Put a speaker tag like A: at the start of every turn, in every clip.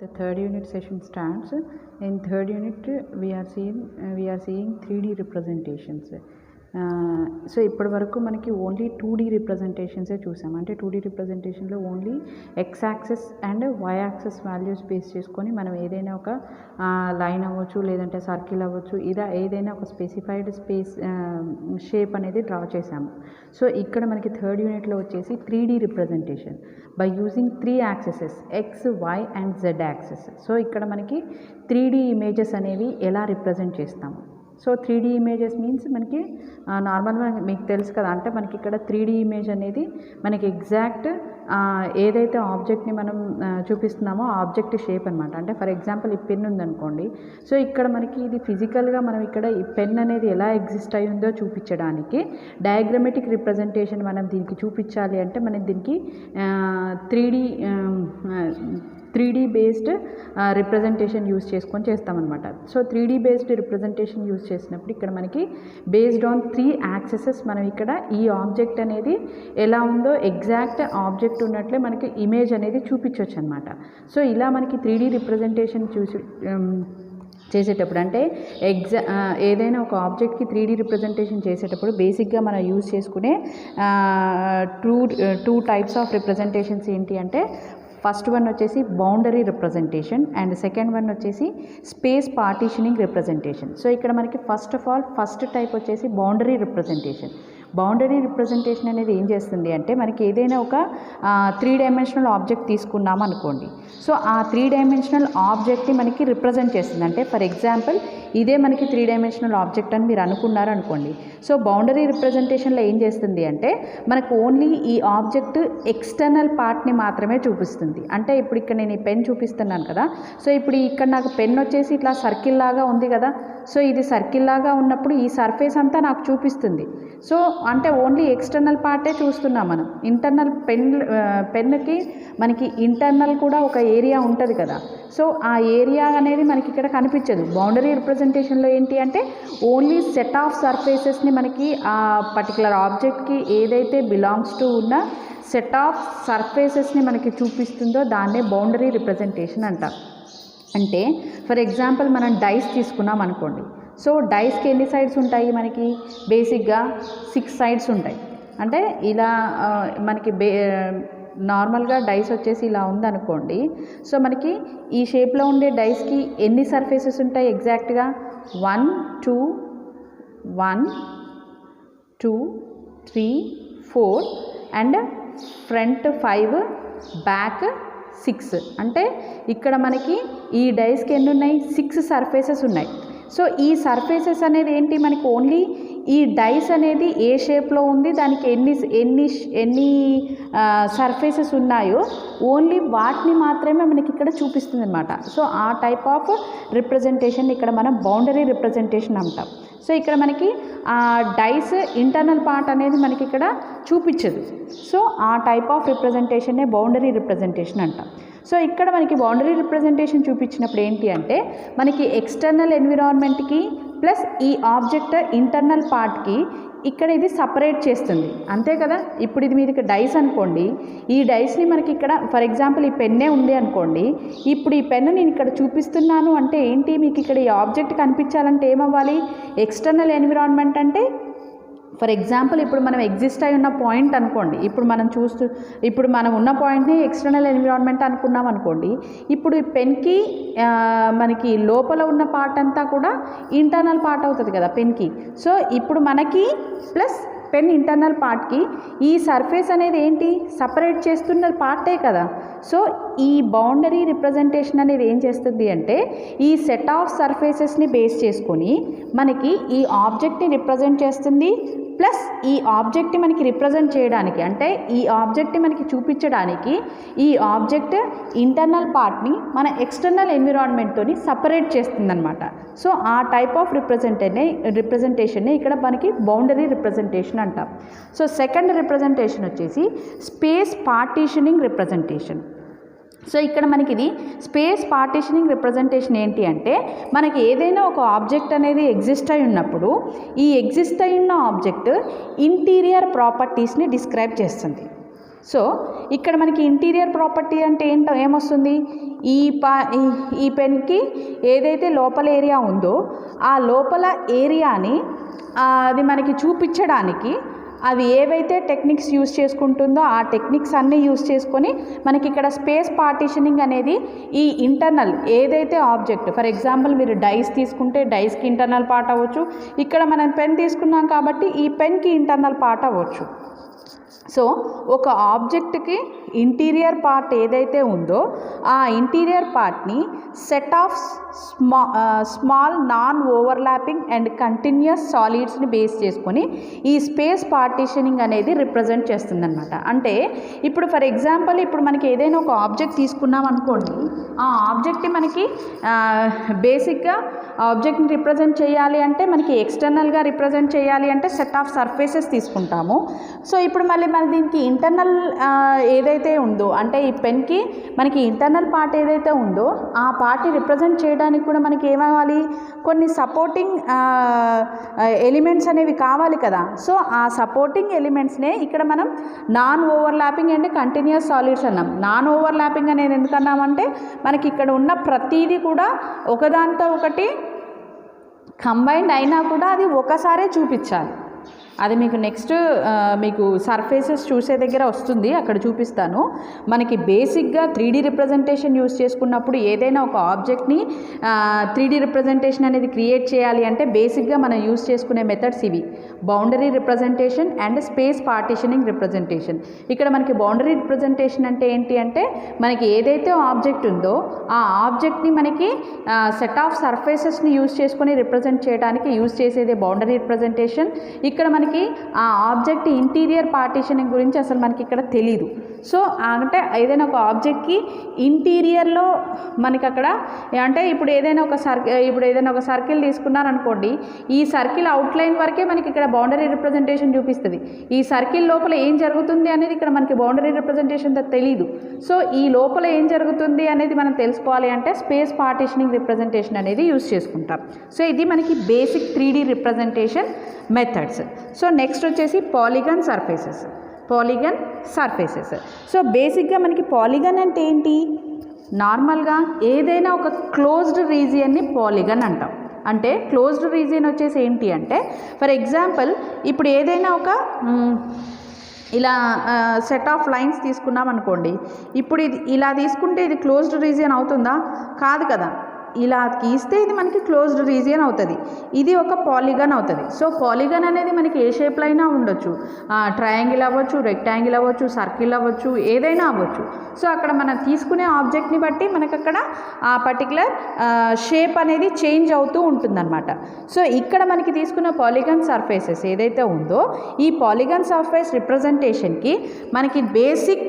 A: The third unit session starts. In third unit, we are seeing 3D representations. So ఇప్పటి వరకు మనకి only 2D రిప్రజెంటేషన్సే చూసాం. అంటే 2D రిప్రజెంటేషన్లో only x axes and y axes values base చేసుకొని మనం ఏదైనా ఒక లైన్ అవ్వచ్చు, లేదంటే సర్కిల్ అవ్వచ్చు, ఏదైనా ఒక స్పెసిఫైడ్ షేప్ అనేది డ్రా చేసాము. సో ఇక్కడ మనకి థర్డ్ యూనిట్లో వచ్చేసి 3D representation by using 3 axes X, Y and Z axes. So ఇక్కడ మనకి 3D ఇమేజెస్ అనేవి ఎలా రిప్రజెంట్ చేస్తాము. సో 3D ఇమేజెస్ మీన్స్ మనకి నార్మల్గా మీకు తెలుసు కదా, అంటే మనకి ఇక్కడ 3D ఇమేజ్ అనేది మనకి ఎగ్జాక్ట్ ఏదైతే ఆబ్జెక్ట్ని మనం చూపిస్తున్నామో ఆ ఆబ్జెక్ట్ షేప్ అనమాట. అంటే ఫర్ ఎగ్జాంపుల్ ఈ పెన్ ఉందనుకోండి. సో ఇక్కడ మనకి ఇది ఫిజికల్గా మనం ఇక్కడ ఈ పెన్ అనేది ఎలా ఎగ్జిస్ట్ అయి ఉందో చూపించడానికి డయాగ్రమెటిక్ రిప్రజెంటేషన్ మనం దీనికి చూపించాలి అంటే మనం దీనికి 3D బేస్డ్ రిప్రజెంటేషన్ యూజ్ చేసుకొని చేస్తామన్నమాట. So 3D based representation use చేసినప్పుడు ఇక్కడ మనకి బేస్డ్ ఆన్ 3 యాక్సెసెస్ మనం ఇక్కడ ఈ ఆబ్జెక్ట్ అనేది ఎలా ఉందో ఎగ్జాక్ట్ ఆబ్జెక్ట్ ఉన్నట్లే మనకి ఇమేజ్ అనేది చూపించవచ్చు అనమాట. సో ఇలా మనకి 3D రిప్రజెంటేషన్ చేసేటప్పుడు అంటే ఏదైనా ఒక ఆబ్జెక్ట్కి 3D రిప్రజెంటేషన్ చేసేటప్పుడు బేసిక్గా మనం యూజ్ చేసుకునే టూ టైప్స్ ఆఫ్ రిప్రజెంటేషన్స్ ఏంటి అంటే ఫస్ట్ వన్ వచ్చేసి boundary representation and second one వచ్చేసి స్పేస్ పార్టీషనింగ్ రిప్రజెంటేషన్. సో ఇక్కడ మనకి ఫస్ట్ టైప్ వచ్చేసి బౌండరీ రిప్రజెంటేషన్. బౌండరీ రిప్రజెంటేషన్ అనేది ఏం చేస్తుంది అంటే మనకి ఏదైనా ఒక 3 డైమెన్షనల్ ఆబ్జెక్ట్ తీసుకున్నాం అనుకోండి. సో ఆ 3 డైమెన్షనల్ ఆబ్జెక్ట్ని మనకి రిప్రజెంట్ చేస్తుంది. అంటే ఫర్ ఎగ్జాంపుల్ ఇదే మనకి 3 డైమెన్షనల్ ఆబ్జెక్ట్ అని మీరు అనుకున్నారు అనుకోండి. సో బౌండరీ రిప్రజెంటేషన్లో ఏం చేస్తుంది అంటే మనకు ఓన్లీ ఈ ఆబ్జెక్ట్ ఎక్స్టర్నల్ పార్ట్ని మాత్రమే చూపిస్తుంది. అంటే ఇప్పుడు ఇక్కడ నేను ఈ పెన్ చూపిస్తున్నాను కదా. సో ఇప్పుడు ఇక్కడ నాకు పెన్ వచ్చేసి ఇట్లా సర్కిల్ లాగా ఉంది కదా. సో ఇది సర్కిల్ లాగా ఉన్నప్పుడు ఈ సర్ఫేస్ అంతా నాకు చూపిస్తుంది. సో అంటే ఓన్లీ ఎక్స్టర్నల్ పార్టే చూస్తున్నాం మనం. ఇంటర్నల్ పెన్కి మనకి ఇంటర్నల్ కూడా ఒక ఏరియా ఉంటుంది కదా. సో ఆ ఏరియా అనేది మనకి ఇక్కడ కనిపించదు. బౌండరీ రిప్రజెంటేషన్లో ఏంటి అంటే ఓన్లీ సెట్ ఆఫ్ సర్ఫేసెస్ని మనకి ఆ పర్టికులర్ ఆబ్జెక్ట్కి ఏదైతే బిలాంగ్స్ టు ఉన్న సెట్ ఆఫ్ సర్ఫేసెస్ని మనకి చూపిస్తుందో దాన్నే బౌండరీ రిప్రజెంటేషన్ అంటాం. అంటే ఫర్ ఎగ్జాంపుల్ మనం డైస్ తీసుకున్నాం అనుకోండి. సో డైస్కి ఎన్ని సైడ్స్ ఉంటాయి మనకి బేసిక్గా 6 సైడ్స్ ఉంటాయి. అంటే ఇలా మనకి నార్మల్గా డైస్ వచ్చేసి ఇలా ఉందనుకోండి. సో మనకి ఈ షేప్లో ఉండే డైస్కి ఎన్ని సర్ఫేసెస్ ఉంటాయి ఎగ్జాక్ట్గా 1 2 3 4 అండ్ ఫ్రంట్ 5 బ్యాక్ 6. అంటే ఇక్కడ మనకి ఈ డైస్కి ఎన్ని ఉన్నాయి 6 సర్ఫేసెస్ ఉన్నాయి. సో ఈ సర్ఫేసెస్ అనేది ఏంటి మనకి ఓన్లీ ఈ డైస్ అనేది ఏ షేప్లో ఉంది దానికి ఎన్ని సర్ఫేసెస్ ఉన్నాయో ఓన్లీ వాటిని మాత్రమే మనకి ఇక్కడ చూపిస్తుంది అనమాట. సో ఆ టైప్ ఆఫ్ రిప్రజెంటేషన్ ఇక్కడ మనం బౌండరీ రిప్రజెంటేషన్ అంటాం. సో ఇక్కడ మనకి ఆ డైస్ ఇంటర్నల్ పార్ట్ అనేది మనకి ఇక్కడ చూపించదు. సో ఆ టైప్ ఆఫ్ రిప్రజెంటేషన్నే బౌండరీ రిప్రజెంటేషన్ అంటాం. సో ఇక్కడ మనకి బౌండరీ రిప్రజెంటేషన్ చూపించినప్పుడు ఏంటి అంటే మనకి ఎక్స్టర్నల్ ఎన్విరాన్మెంట్కి ప్లస్ ఈ ఆబ్జెక్ట్ ఇంటర్నల్ పార్ట్కి ఇక్కడ ఇది సపరేట్ చేస్తుంది. అంతే కదా. ఇప్పుడు ఇది మీది డైస్ అనుకోండి. ఈ డైస్ని మనకి ఇక్కడ ఫర్ ఎగ్జాంపుల్ ఈ పెన్నే ఉంది అనుకోండి. ఇప్పుడు ఈ పెన్ను నేను ఇక్కడ చూపిస్తున్నాను అంటే ఏంటి మీకు ఇక్కడ ఈ ఆబ్జెక్ట్ కనిపించాలంటే ఏమవ్వాలి ఎక్స్టర్నల్ ఎన్విరాన్మెంట్ అంటే ఫర్ ఎగ్జాంపుల్ ఇప్పుడు మనం ఎగ్జిస్ట్ అయి ఉన్న పాయింట్ అనుకోండి. ఇప్పుడు మనం ఉన్న పాయింట్ని ఎక్స్టర్నల్ ఎన్విరాన్మెంట్ అనుకున్నాం అనుకోండి. ఇప్పుడు ఈ పెన్కి మనకి లోపల ఉన్న పార్ట్ అంతా కూడా ఇంటర్నల్ పార్ట్ అవుతుంది కదా పెన్కి. సో ఇప్పుడు మనకి ప్లస్ పెన్ ఇంటర్నల్ పార్ట్కి ఈ సర్ఫేస్ అనేది ఏంటి సపరేట్ చేస్తున్న పార్టే కదా. సో ఈ బౌండరీ రిప్రజెంటేషన్ అనేది ఏం చేస్తుంది అంటే ఈ సెట్ ఆఫ్ సర్ఫేసెస్ని బేస్ చేసుకొని మనకి ఈ ఆబ్జెక్ట్ని రిప్రజెంట్ చేస్తుంది. ప్లస్ ఈ ఆబ్జెక్ట్ని మనకి రిప్రజెంట్ చేయడానికి అంటే ఈ ఆబ్జెక్ట్ని మనకి చూపించడానికి ఈ ఆబ్జెక్ట్ ఇంటర్నల్ పార్ట్ని మన ఎక్స్టర్నల్ ఎన్విరాన్మెంట్తోని సపరేట్ చేస్తుందన్నమాట. సో ఆ టైప్ ఆఫ్ రిప్రజెంటేషన్ని ఇక్కడ మనకి బౌండరీ రిప్రజెంటేషన్ అంటాం. సో సెకండ్ రిప్రజెంటేషన్ వచ్చేసి స్పేస్ పార్టీషనింగ్ రిప్రజెంటేషన్. సో ఇక్కడ మనకి ఇది స్పేస్ పార్టీషనింగ్ రిప్రజెంటేషన్ ఏంటి అంటే మనకి ఏదైనా ఒక ఆబ్జెక్ట్ అనేది ఎగ్జిస్ట్ అయి ఉన్నప్పుడు ఈ ఎగ్జిస్ట్ అయి ఉన్న ఆబ్జెక్ట్ ఇంటీరియర్ ప్రాపర్టీస్ని డిస్క్రైబ్ చేస్తుంది. సో ఇక్కడ మనకి ఇంటీరియర్ ప్రాపర్టీ అంటే ఏమొస్తుంది, ఈ పెన్కి ఏదైతే లోపల ఏరియా ఉందో ఆ లోపల ఏరియాని అది మనకి చూపించడానికి అవి ఏవైతే టెక్నిక్స్ యూస్ చేసుకుంటుందో ఆ టెక్నిక్స్ అన్నీ యూస్ చేసుకొని మనకి ఇక్కడ స్పేస్ పార్టీషనింగ్ అనేది ఈ ఇంటర్నల్ ఏదైతే ఆబ్జెక్ట్, ఫర్ ఎగ్జాంపుల్ మీరు డైస్ తీసుకుంటే డైస్కి ఇంటర్నల్ పార్ట్ అవ్వచ్చు, ఇక్కడ మనం పెన్ తీసుకున్నాం కాబట్టి ఈ పెన్కి ఇంటర్నల్ పార్ట్ అవ్వచ్చు. సో ఒక ఆబ్జెక్ట్కి ఇంటీరియర్ పార్ట్ ఏదైతే ఉందో ఆ ఇంటీరియర్ పార్ట్ని set of small non overlapping and continuous సాలిడ్స్ని బేస్ చేసుకొని ఈ స్పేస్ పార్టీషనింగ్ అనేది రిప్రజెంట్ చేస్తుందన్నమాట. అంటే ఇప్పుడు ఫర్ ఎగ్జాంపుల్ ఇప్పుడు మనకి ఏదైనా ఒక ఆబ్జెక్ట్ తీసుకున్నాం అనుకోండి, ఆ ఆబ్జెక్ట్ని మనకి బేసిక్గా ఆబ్జెక్ట్ని రిప్రజెంట్ చేయాలి అంటే మనకి ఎక్స్టర్నల్గా రిప్రజెంట్ చేయాలి అంటే సెట్ ఆఫ్ సర్ఫేసెస్ తీసుకుంటాము. సో ఇప్పుడు మళ్ళీ దీనికి ఇంటర్నల్ ఏదైతే ఉందో అంటే ఈ పెన్కి మనకి ఇంటర్నల్ పార్ట్ ఏదైతే ఉందో ఆ పార్ట్ని రిప్రజెంట్ చేయడానికి కూడా మనకి ఏమవ్వాలి, కొన్ని సపోర్టింగ్ ఎలిమెంట్స్ అనేవి కావాలి కదా. సో ఆ సపోర్టింగ్ ఎలిమెంట్స్నే ఇక్కడ మనం non overlapping and continuous solids అన్నాం. నాన్ ఓవర్లాపింగ్ అనేది ఎందుకన్నామంటే మనకి ఇక్కడ ఉన్న ప్రతిదీ కూడా ఒకదాంతో ఒకటి కంబైన్డ్ అయినా కూడా అది ఒకసారే చూపించాలి. అది మీకు నెక్స్ట్ మీకు సర్ఫేసెస్ చూసే దగ్గర వస్తుంది, అక్కడ చూపిస్తాను. మనకి బేసిక్గా 3D రిప్రజెంటేషన్ యూస్ చేసుకున్నప్పుడు ఏదైనా ఒక ఆబ్జెక్ట్ని 3D రిప్రజెంటేషన్ అనేది క్రియేట్ చేయాలి అంటే బేసిక్గా మనం యూస్ చేసుకునే మెథడ్స్ ఇవి: boundary representation and space partitioning representation. ఇక్కడ మనకి బౌండరీ రిప్రజెంటేషన్ అంటే ఏంటి అంటే మనకి ఏదైతే ఆబ్జెక్ట్ ఉందో ఆ ఆబ్జెక్ట్ని మనకి సెట్ ఆఫ్ సర్ఫేసెస్ని యూస్ చేసుకొని రిప్రజెంట్ చేయడానికి యూస్ చేసేదే బౌండరీ రిప్రజెంటేషన్. ఇక్కడ మనకి ఆ ఆబ్జెక్ట్ ఇంటీరియర్ పార్టీషనింగ్ గురించి అసలు మనకి ఇక్కడ తెలీదు. సో అంటే ఏదైనా ఒక ఆబ్జెక్ట్కి ఇంటీరియర్లో మనకి అక్కడ అంటే ఇప్పుడు ఏదైనా ఒక సర్కిల్ తీసుకున్నారనుకోండి, ఈ సర్కిల్ అవుట్లైన్ వరకే మనకి ఇక్కడ బౌండరీ రిప్రజెంటేషన్ చూపిస్తుంది. ఈ సర్కిల్ లోపల ఏం జరుగుతుంది అనేది ఇక్కడ మనకి బౌండరీ రిప్రజెంటేషన్ తెలీదు. సో ఈ లోపల ఏం జరుగుతుంది అనేది మనం తెలుసుకోవాలి అంటే స్పేస్ పార్టీషనింగ్ రిప్రజెంటేషన్ అనేది యూస్ చేసుకుంటాం. సో ఇది మనకి basic 3D representation methods. So next వచ్చేసి పాలిగన్ సర్ఫేసెస్. సో బేసిక్గా మనకి పాలిగన్ అంటే ఏంటి, నార్మల్గా ఏదైనా ఒక క్లోజ్డ్ రీజియన్ని పాలిగన్ అంటాం. అంటే క్లోజ్డ్ రీజియన్ వచ్చేసి ఏంటి అంటే ఫర్ ఎగ్జాంపుల్ ఇప్పుడు ఏదైనా ఒక ఇలా సెట్ ఆఫ్ లైన్స్ తీసుకున్నాం అనుకోండి, ఇప్పుడు ఇది ఇలా తీసుకుంటే ఇది క్లోజ్డ్ రీజియన్ అవుతుందా? కాదు కదా. ఇలా గీస్తే ఇది మనకి క్లోజ్డ్ రీజియన్ అవుతుంది, ఇది ఒక పాలిగన్ అవుతుంది. సో పాలిగన్ అనేది మనకి ఏ షేప్లో అయినా ఉండొచ్చు, ట్రయాంగిల్ అవ్వచ్చు, రెక్టాంగిల్ అవ్వచ్చు, సర్కిల్ అవ్వచ్చు, ఏదైనా అవ్వచ్చు. సో అక్కడ మనం తీసుకునే ఆబ్జెక్ట్ని బట్టి మనకు అక్కడ ఆ పర్టికులర్ షేప్ అనేది చేంజ్ అవుతూ ఉంటుందన్నమాట. సో ఇక్కడ మనకి తీసుకున్న పాలిగన్ సర్ఫేసెస్ ఏదైతే ఉందో ఈ పాలిగన్ సర్ఫేస్ రిప్రజెంటేషన్కి మనకి బేసిక్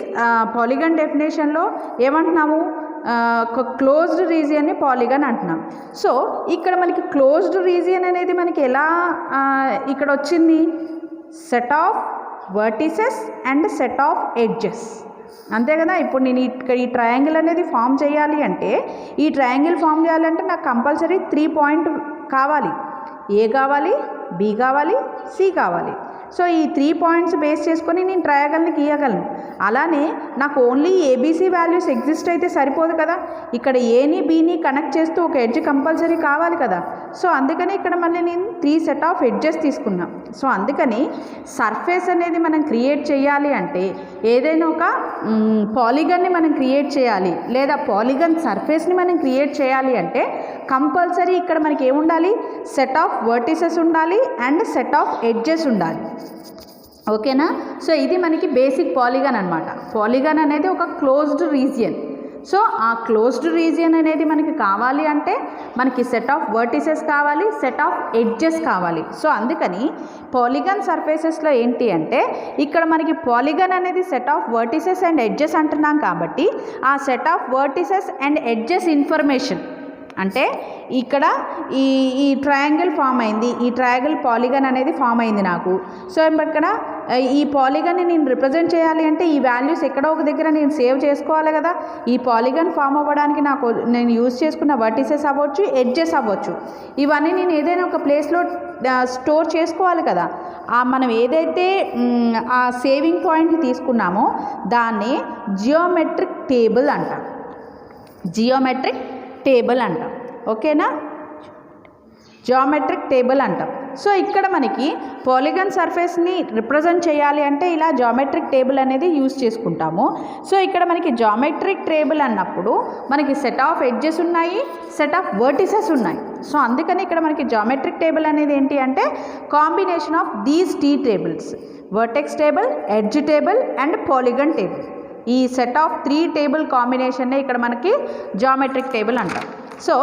A: పాలిగన్ డెఫినేషన్లో ఏమంటున్నాము, క్లోజ్డ్ రీజియన్ని పాలిగన్ అంటున్నాం. సో ఇక్కడ మనకి క్లోజ్డ్ రీజియన్ అనేది మనకి ఎలా ఇక్కడ వచ్చింది, set of vertices and set of edges, అంతే కదా. ఇప్పుడు నేను ఇక్కడ ఈ ట్రయాంగిల్ అనేది ఫామ్ చేయాలి అంటే ఈ ట్రయాంగిల్ ఫామ్ చేయాలంటే నాకు కంపల్సరీ 3 పాయింట్ కావాలి, ఏ కావాలి, బి కావాలి, సి కావాలి. సో ఈ 3 పాయింట్స్ బేస్ చేసుకొని నేను ట్రయాంగిల్ని గీయగలను. అలానే నాకు ఓన్లీ ఏబీసీ వాల్యూస్ ఎగ్జిస్ట్ అయితే సరిపోదు కదా, ఇక్కడ ఏని బీని కనెక్ట్ చేస్తూ ఒక ఎడ్జ్ కంపల్సరీ కావాలి కదా. సో అందుకని ఇక్కడ మళ్ళీ నేను 3 సెట్ ఆఫ్ ఎడ్జెస్ తీసుకున్నాం. సో అందుకని సర్ఫేస్ అనేది మనం క్రియేట్ చేయాలి అంటే ఏదైనా ఒక పాలిగన్ని మనం క్రియేట్ చేయాలి లేదా పాలిగన్ సర్ఫేస్ని మనం క్రియేట్ చేయాలి అంటే కంపల్సరీ ఇక్కడ మనకి ఏముండాలి, సెట్ ఆఫ్ వర్టిసెస్ ఉండాలి అండ్ సెట్ ఆఫ్ ఎడ్జెస్ ఉండాలి. ఓకేనా. సో ఇది మనకి బేసిక్ పాలిగన్ అనమాట. పాలిగన్ అనేది ఒక క్లోజ్డ్ రీజియన్. సో ఆ క్లోజ్డ్ రీజియన్ అనేది మనకి కావాలి అంటే మనకి సెట్ ఆఫ్ వర్టిసెస్ కావాలి, సెట్ ఆఫ్ ఎడ్జెస్ కావాలి. సో అందుకని పాలిగన్ సర్ఫేసెస్లో ఏంటి అంటే ఇక్కడ మనకి పాలిగన్ అనేది set of vertices and edges అంటున్నాం కాబట్టి ఆ set of vertices and edges information అంటే ఇక్కడ ఈ ట్రయాంగిల్ ఫామ్ అయింది, ఈ ట్రయాంగిల్ పాలిగన్ అనేది ఫామ్ అయింది నాకు. సో ఇక్కడ ఈ పాలిగన్ని నేను రిప్రజెంట్ చేయాలి అంటే ఈ వాల్యూస్ ఎక్కడో ఒక దగ్గర నేను సేవ్ చేసుకోవాలి కదా. ఈ పాలిగన్ ఫామ్ అవ్వడానికి నేను యూజ్ చేసుకున్న వర్టిసెస్ అవ్వచ్చు, ఎడ్జెస్ అవ్వచ్చు, ఇవన్నీ నేను ఏదైనా ఒక ప్లేస్లో స్టోర్ చేసుకోవాలి కదా. మనం ఏదైతే ఆ సేవింగ్ పాయింట్ తీసుకున్నామో దాన్ని జియోమెట్రిక్ టేబుల్ అంటాం. జియోమెట్రిక్ టేబుల్ అంటాం. ఓకేనా, జియోమెట్రిక్ టేబుల్ అంటాం. సో ఇక్కడ మనకి పాలిగన్ సర్ఫేస్ని రిప్రజెంట్ చేయాలి అంటే ఇలా జియోమెట్రిక్ టేబుల్ అనేది యూజ్ చేసుకుంటాము. సో ఇక్కడ మనకి జియోమెట్రిక్ టేబుల్ అన్నప్పుడు మనకి సెట్ ఆఫ్ ఎడ్జెస్ ఉన్నాయి, సెట్ ఆఫ్ వర్టిసెస్ ఉన్నాయి. సో అందుకని ఇక్కడ మనకి జియోమెట్రిక్ టేబుల్ అనేది ఏంటి అంటే combination of these t tables, vertex table, edge table and polygon table. ఈ సెట్ ఆఫ్ 3 టేబుల్ కాంబినేషన్నే ఇక్కడ మనకి జియోమెట్రిక్ టేబుల్ అంటాం. సో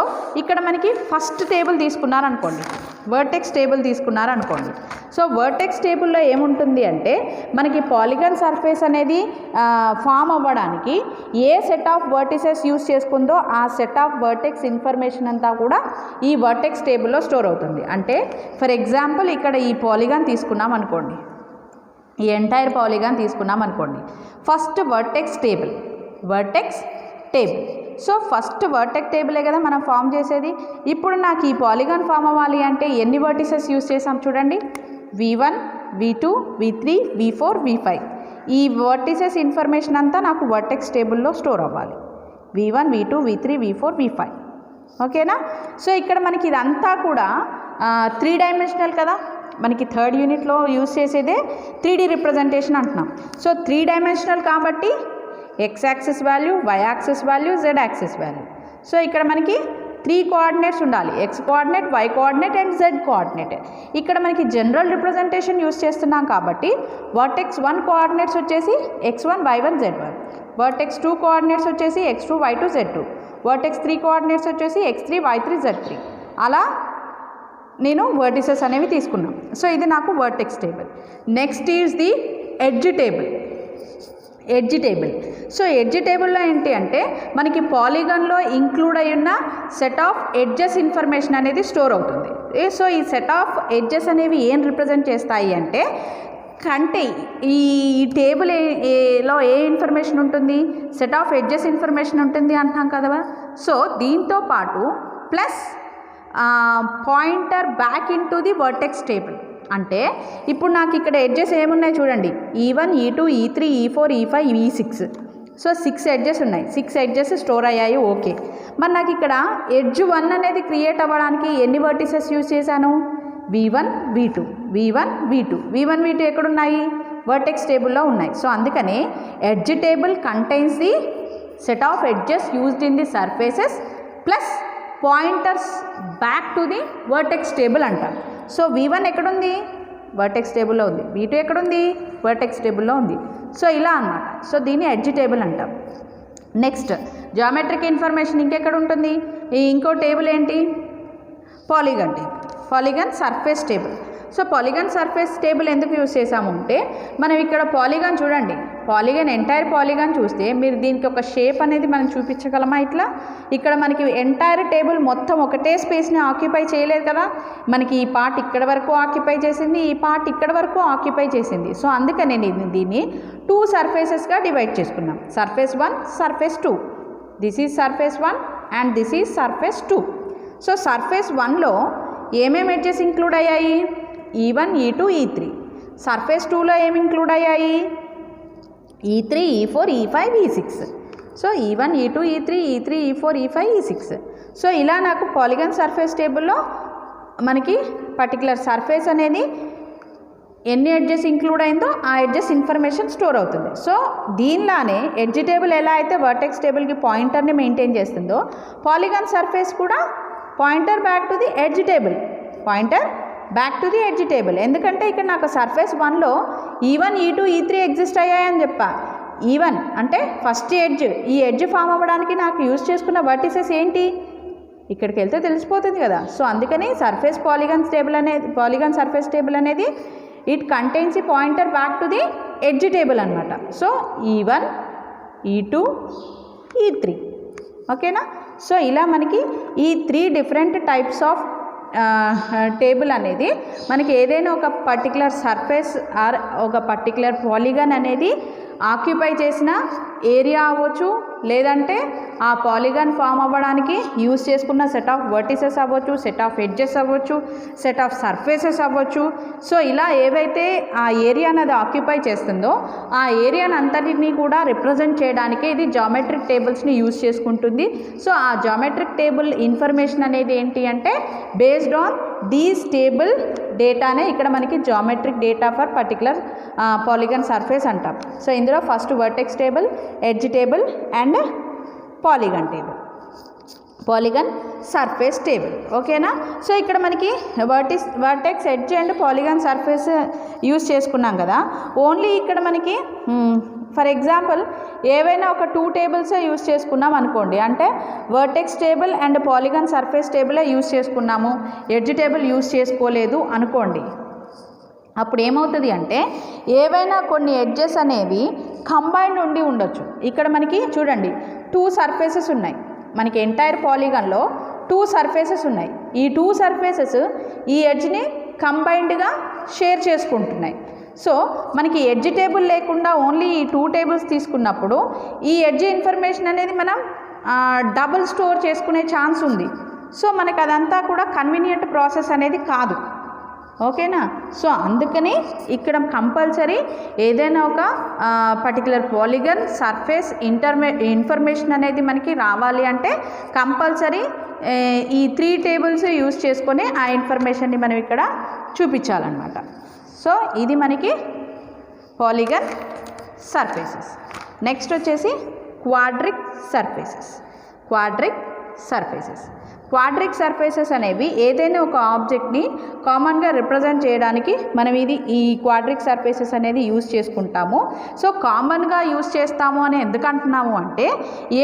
A: ఇక్కడ మనకి ఫస్ట్ టేబుల్ తీసుకున్నారనుకోండి, వర్టెక్స్ టేబుల్ తీసుకున్నారనుకోండి. సో వర్టెక్స్ టేబుల్లో ఏముంటుంది అంటే మనకి పాలిగన్ సర్ఫేస్ అనేది ఫామ్ అవ్వడానికి ఏ సెట్ ఆఫ్ వర్టిసెస్ యూజ్ చేసుకుందో ఆ సెట్ ఆఫ్ వర్టెక్స్ ఇన్ఫర్మేషన్ అంతా కూడా ఈ వర్టెక్స్ టేబుల్లో స్టోర్ అవుతుంది. అంటే ఫర్ ఎగ్జాంపుల్ ఇక్కడ ఈ పాలిగన్ తీసుకున్నాం అనుకోండి, ఈ ఎంటైర్ పాలిగాన్ తీసుకున్నాం అనుకోండి. First vertex table, vertex table. So first vertex టేబులే కదా మనం ఫామ్ చేసేది. ఇప్పుడు నాకు ఈ పాలిగాన్ ఫామ్ అవ్వాలి అంటే ఎన్ని వర్టిసెస్ యూజ్ చేసాం చూడండి, V1, V2, V3, V4, V5. ఈ వర్టిసెస్ ఇన్ఫర్మేషన్ అంతా నాకు వర్టెక్స్ టేబుల్లో స్టోర్ అవ్వాలి. V1, V2, V3, V4, V5. ఓకేనా. సో ఇక్కడ మనకి ఇదంతా కూడా 3 డైమెన్షనల్ కదా, మనకి థర్డ్ యూనిట్లో యూజ్ చేసేదే 3D రిప్రజెంటేషన్ అంటున్నాం. సో 3 డైమెన్షనల్ కాబట్టి x axis value, y axis value, z axis value. So ఇక్కడ మనకి 3 కోఆర్డినేట్స్ ఉండాలి, x coordinate, y coordinate and z coordinate. ఇక్కడ మనకి జనరల్ రిప్రజెంటేషన్ యూజ్ చేస్తున్నాం కాబట్టి వర్టెక్స్ 1 కోఆర్డినేట్స్ వచ్చేసి x1, y1, z1, vertex 2 coordinates వచ్చేసి x2, y2, z2, vertex 3 coordinates వచ్చేసి x3, y3, z3. అలా నేను వర్టిసెస్ అనేవి తీసుకున్నాం. సో ఇది నాకు vertex table. Next is the edge table. Edge table. So edge టేబుల్లో ఏంటి అంటే మనకి పాలిగాన్లో ఇంక్లూడ్ అయి ఉన్న సెట్ ఆఫ్ ఎడ్జెస్ ఇన్ఫర్మేషన్ అనేది స్టోర్ అవుతుంది. సో ఈ సెట్ ఆఫ్ ఎడ్జెస్ అనేవి ఏం రిప్రజెంట్ చేస్తాయి అంటే ఈ టేబుల్ లో ఏ ఇన్ఫర్మేషన్ ఉంటుంది, సెట్ ఆఫ్ ఎడ్జెస్ ఇన్ఫర్మేషన్ ఉంటుంది అంటున్నాం కదా. సో దీంతో పాటు plus pointer back in to the vertex table. అంటే ఇప్పుడు నాకు ఇక్కడ ఎడ్జెస్ ఏమున్నాయి చూడండి, E1, E2, E3, E4, E5, E6. So 6 edges ఉన్నాయి, 6 ఎడ్జెస్ స్టోర్ అయ్యాయి. ఓకే, మరి నాకు ఇక్కడ ఎడ్జ్ 1 అనేది క్రియేట్ అవ్వడానికి ఎన్ని వర్టిసెస్ యూజ్ చేశాను, V1, V2, V1, V2, V1, V2 ఎక్కడున్నాయి, వర్టెక్స్ టేబుల్లో ఉన్నాయి. సో అందుకని edge table contains the set of edges used in the surfaces plus pointers back to the vertex table అంటాం. సో V1 ఎక్కడుంది, vertex టేబుల్లో ఉంది, V2 ఎక్కడుంది, వర్టెక్స్ టేబుల్లో ఉంది. సో ఇలా అన్నమాట. సో దీన్ని ఎడ్జ్ టేబుల్ అంటాం. నెక్స్ట్ జియోమెట్రిక్ ఇన్ఫర్మేషన్ ఇంకెక్కడ ఉంటుంది, ఇంకో టేబుల్ ఏంటి, polygon table, polygon surface table. So polygon surface table ఎందుకు యూజ్ చేసాము అంటే మనం ఇక్కడ పాలిగన్ చూడండి, పాలిగన్ ఎంటైర్ పాలిగన్ చూస్తే మీరు దీనికి ఒక షేప్ అనేది మనం చూపించగలమా ఇట్లా. ఇక్కడ మనకి ఎంటైర్ టేబుల్ మొత్తం ఒకటే స్పేస్ని ఆక్యుపై చేయలేదు కదా, మనకి ఈ పార్ట్ ఇక్కడ వరకు ఆక్యుపై చేసింది, ఈ పార్ట్ ఇక్కడ వరకు ఆక్యుపై చేసింది. సో అందుకని నేను దీన్ని 2 సర్ఫేసెస్గా డివైడ్ చేసుకున్నాం, surface 1, surface 2. This is surface 1 and this is surface 2. So surface 1లో ఏమేమి ఎడ్జెస్ ఇంక్లూడ్ అయ్యాయి, E1, E2, E3. సర్ఫేస్ 2లో ఏమి ఇంక్లూడ్ అయ్యాయి, E3, E4, E5, E6. So E1, E2, E3, E3, E4, E5, E6. So ఇలా నాకు polygon surface టేబుల్లో మనకి పర్టికులర్ సర్ఫేస్ అనేది ఎన్ని ఎడ్జెస్ ఇంక్లూడ్ అయిందో ఆ ఎడ్జెస్ ఇన్ఫర్మేషన్ స్టోర్ అవుతుంది. సో దీనిలానే ఎడ్జ్ టేబుల్ ఎలా అయితే వర్టెక్స్ టేబుల్కి పాయింటర్ని మెయింటైన్ చేస్తుందో పాలిగన్ సర్ఫేస్ కూడా pointer back to the edge table, pointer back to the edge table. ఎందుకంటే ఇక్కడ నాకు surface 1లో E1, E2, E3 exist అయ్యాయని చెప్పా. E1 అంటే ఫస్ట్ ఎడ్జ్, ఈ ఎడ్జ్ ఫామ్ అవ్వడానికి నాకు యూజ్ చేసుకున్న వర్టిసెస్ ఏంటి, ఇక్కడికి వెళ్తే తెలిసిపోతుంది కదా. సో అందుకని సర్ఫేస్ పాలిగన్ సర్ఫేస్ టేబుల్ అనేది ఇట్ కంటైన్స్ ఈ pointer back to the edge table అనమాట. So E1, E2, E3. ఓకేనా. సో ఇలా మనకి ఈ 3 డిఫరెంట్ టైప్స్ ఆఫ్ టేబుల్ అనేది మనకి ఏదైనా ఒక పర్టికులర్ సర్ఫేస్ ఆర్ ఒక పర్టికులర్ పాలిగాన్ అనేది ఆక్యుపై చేసిన ఏరియా అవ్వచ్చు, లేదంటే ఆ పాలిగాన్ ఫామ్ అవ్వడానికి యూజ్ చేసుకున్న సెట్ ఆఫ్ వర్టిసెస్ అవ్వచ్చు, సెట్ ఆఫ్ ఎడ్జెస్ అవ్వచ్చు, సెట్ ఆఫ్ సర్ఫేసెస్ అవ్వచ్చు. సో ఇలా ఏవైతే ఆ ఏరియా అనేది ఆక్యుపై చేస్తుందో ఆ ఏరియాని అంతటిని కూడా రిప్రజెంట్ చేయడానికి ఇది జామెట్రిక్ టేబుల్స్ని యూజ్ చేసుకుంటుంది. సో ఆ జామెట్రిక్ టేబుల్ ఇన్ఫర్మేషన్ అనేది ఏంటి అంటే బేస్డ్ ఆన్ దీస్ టేబుల్ డేటానే ఇక్కడ మనకి geometric data for particular polygon surface అంటాం. సో ఇందులో first vertex table, edge table and polygon table, polygon surface table. ఓకేనా? సో ఇక్కడ మనకి vertex, edge and polygon surface use చేసుకున్నాం కదా. ఓన్లీ ఇక్కడ మనకి ఫర్ ఎగ్జాంపుల్ ఏవైనా ఒక 2 టేబుల్సే యూజ్ చేసుకున్నాం అనుకోండి, అంటే vertex table and polygon surface టేబులే యూజ్ చేసుకున్నాము, ఎడ్జ్ టేబుల్ యూజ్ చేసుకోలేదు అనుకోండి. అప్పుడు ఏమవుతుంది అంటే ఏవైనా కొన్ని ఎడ్జెస్ అనేవి కంబైన్డ్ ఉండి ఉండొచ్చు. ఇక్కడ మనకి చూడండి 2 సర్ఫేసెస్ ఉన్నాయి, మనకి ఎంటైర్ పాలిగాన్లో 2 సర్ఫేసెస్ ఉన్నాయి. ఈ 2 సర్ఫేసెస్ ఈ ఎడ్జ్ని కంబైన్డ్గా షేర్ చేసుకుంటున్నాయి. సో మనకి ఎడ్జ్ టేబుల్ లేకుండా ఓన్లీ ఈ 2 టేబుల్స్ తీసుకున్నప్పుడు ఈ ఎడ్జ్ ఇన్ఫర్మేషన్ అనేది మనం డబుల్ స్టోర్ చేసుకునే ఛాన్స్ ఉంది. సో మనకు అదంతా కూడా కన్వీనియంట్ ప్రాసెస్ అనేది కాదు. ఓకేనా? సో అందుకని ఇక్కడ కంపల్సరీ ఏదైనా ఒక పర్టికులర్ పాలిగన్ సర్ఫేస్ ఇన్ఫర్మేషన్ అనేది మనకి రావాలి అంటే కంపల్సరీ ఈ 3 టేబుల్స్ యూజ్ చేసుకొని ఆ ఇన్ఫర్మేషన్ని మనం ఇక్కడ చూపించాలన్నమాట. సో ఇది మనకి పాలిగన్ సర్ఫేసెస్. నెక్స్ట్ వచ్చేసి క్వాడ్రిక్ సర్ఫేసెస్. క్వాడ్రిక్ సర్ఫేసెస్ అనేవి ఏదైనా ఒక ఆబ్జెక్ట్ని కామన్గా రిప్రజెంట్ చేయడానికి మనం ఈ క్వాడ్రిక్ సర్ఫేసెస్ అనేది యూజ్ చేసుకుంటాము. సో కామన్గా యూజ్ చేస్తాము అని ఎందుకు అంటున్నాము అంటే